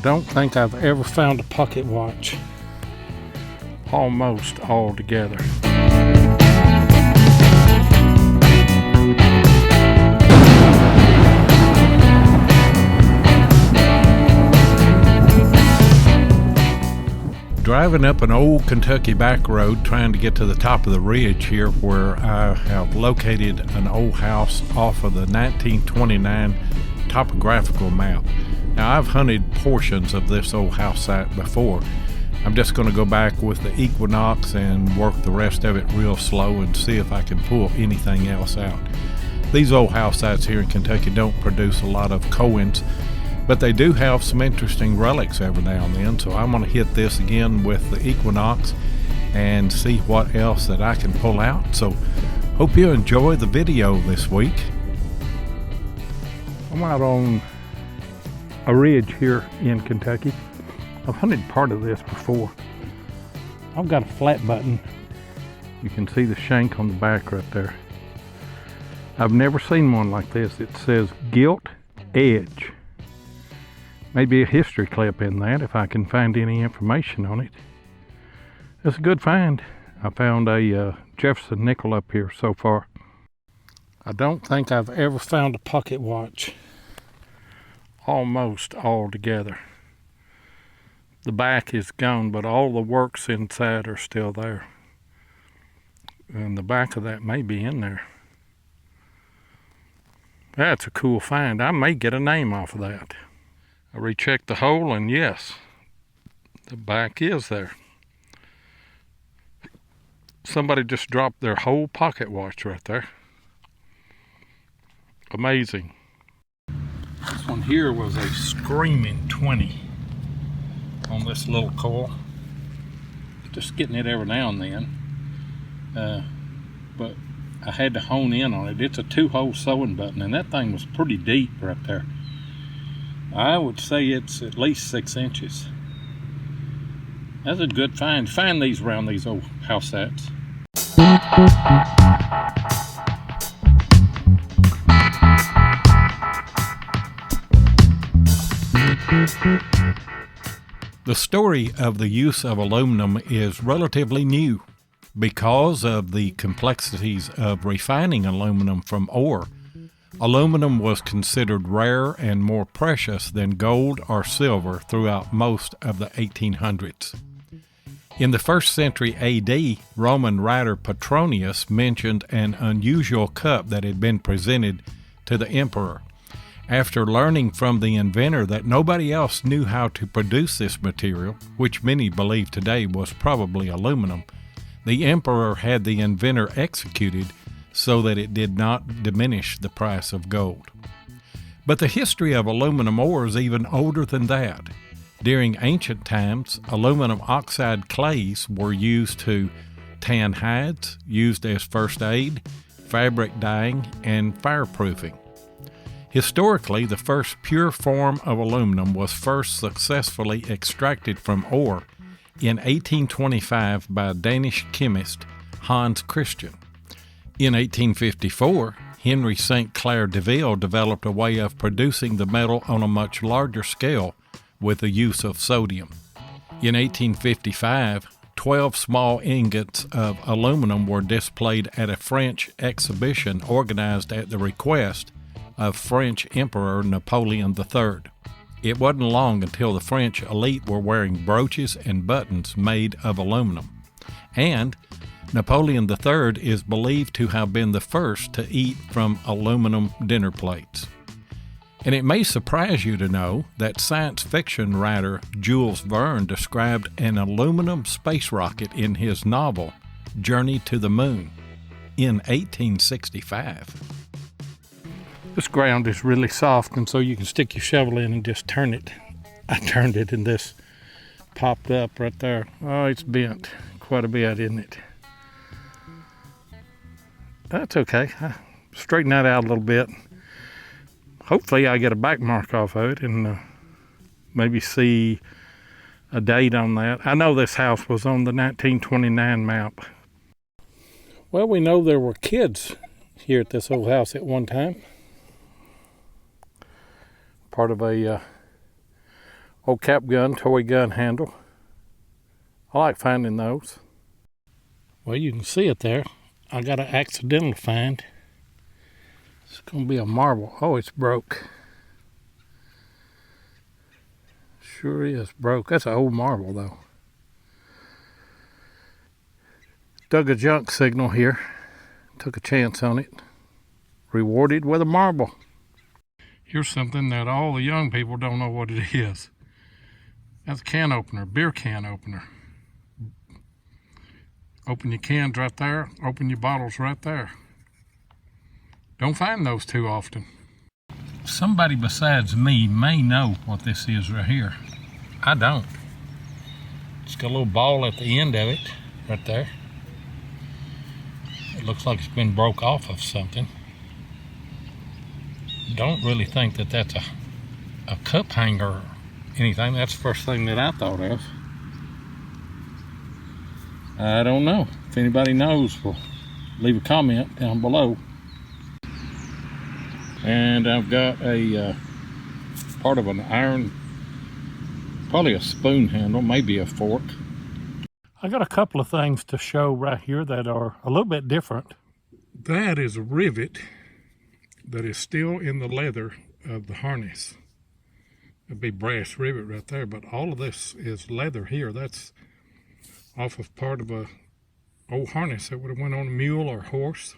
don't think I've ever found a pocket watch almost all together. Driving up an old Kentucky back road trying to get to the top of the ridge here where I have located an old house off of the 1929 topographical map. Now I've hunted portions of this old house site before. I'm just going to go back with the Equinox and work the rest of it real slow and see if I can pull anything else out. These old house sites here in Kentucky don't produce a lot of coins, but they do have some interesting relics every now and then, so I'm going to hit this again with the Equinox and see what else that I can pull out. So hope you enjoy the video this week. I'm out on a ridge here in Kentucky. I've hunted part of this before. I've got a flat button. You can see the shank on the back right there. I've never seen one like this. It says Gilt Edge. Maybe a history clip in that if I can find any information on it. It's a good find. I found a Jefferson nickel up here so far. I don't think I've ever found a pocket watch almost all together. The back is gone, but all the works inside are still there. And the back of that may be in there. That's a cool find. I may get a name off of that. I rechecked the hole, and yes, the back is there. Somebody just dropped their whole pocket watch right there. Amazing. This one here was a screaming 20 on this little coil. Just getting it every now and then. But I had to hone in on it. It's a 2-hole sewing button, and that thing was pretty deep right there. I would say it's at least 6 inches. That's a good find. Find these around these old house sites. The story of the use of aluminum is relatively new. Because of the complexities of refining aluminum from ore, aluminum was considered rare and more precious than gold or silver throughout most of the 1800s. In the 1st century AD, Roman writer Petronius mentioned an unusual cup that had been presented to the emperor. After learning from the inventor that nobody else knew how to produce this material, which many believe today was probably aluminum, the emperor had the inventor executed so that it did not diminish the price of gold. But the history of aluminum ore is even older than that. During ancient times, aluminum oxide clays were used to tan hides, used as first aid, fabric dyeing, and fireproofing. Historically, the first pure form of aluminum was first successfully extracted from ore in 1825 by Danish chemist Hans Christian. In 1854, Henry St. Clair Deville developed a way of producing the metal on a much larger scale with the use of sodium. In 1855, 12 small ingots of aluminum were displayed at a French exhibition organized at the request of French Emperor Napoleon III. It wasn't long until the French elite were wearing brooches and buttons made of aluminum. And Napoleon III is believed to have been the first to eat from aluminum dinner plates. And it may surprise you to know that science fiction writer Jules Verne described an aluminum space rocket in his novel Journey to the Moon in 1865. This ground is really soft, and so you can stick your shovel in and just turn it. I turned it and this popped up right there. Oh, it's bent quite a bit, isn't it? That's okay. I straighten that out a little bit. Hopefully I get a back mark off of it and maybe see a date on that. I know this house was on the 1929 map. Well, we know there were kids here at this old house at one time. Part of a Old cap gun, toy gun handle. I like finding those. Well, you can see it there. I got an accidental find. It's gonna be a marble. Oh, it's broke. Sure is broke. That's an old marble though. Dug a junk signal here. Took a chance on it. Rewarded with a marble. Here's something that all the young people don't know what it is. That's a can opener, beer can opener. Open your cans right there, open your bottles right there. Don't find those too often. Somebody besides me may know what this is right here. I don't. It's got a little ball at the end of it, right there. It looks like it's been broke off of something. Don't really think that that's a cup hanger or anything. That's the first thing that I thought of. I don't know. If anybody knows, well, leave a comment down below. And I've got a part of an iron, probably a spoon handle, maybe a fork. I got a couple of things to show right here that are a little bit different. That is a rivet that is still in the leather of the harness. It'd be brass rivet right there, but all of this is leather here. That's off of part of a old harness that would have went on a mule or horse.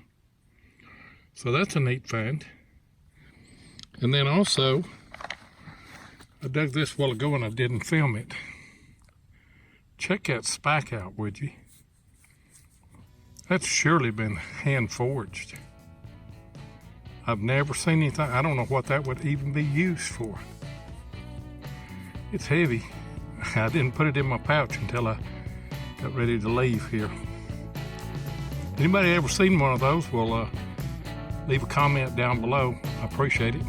So that's a neat find. And then also, I dug this a while ago and I didn't film it. Check that spike out, would you? That's surely been hand forged. I've never seen anything. I don't know what that would even be used for. It's heavy. I didn't put it in my pouch until I got ready to leave here. Anybody ever seen one of those? Well, leave a comment down below. I appreciate it.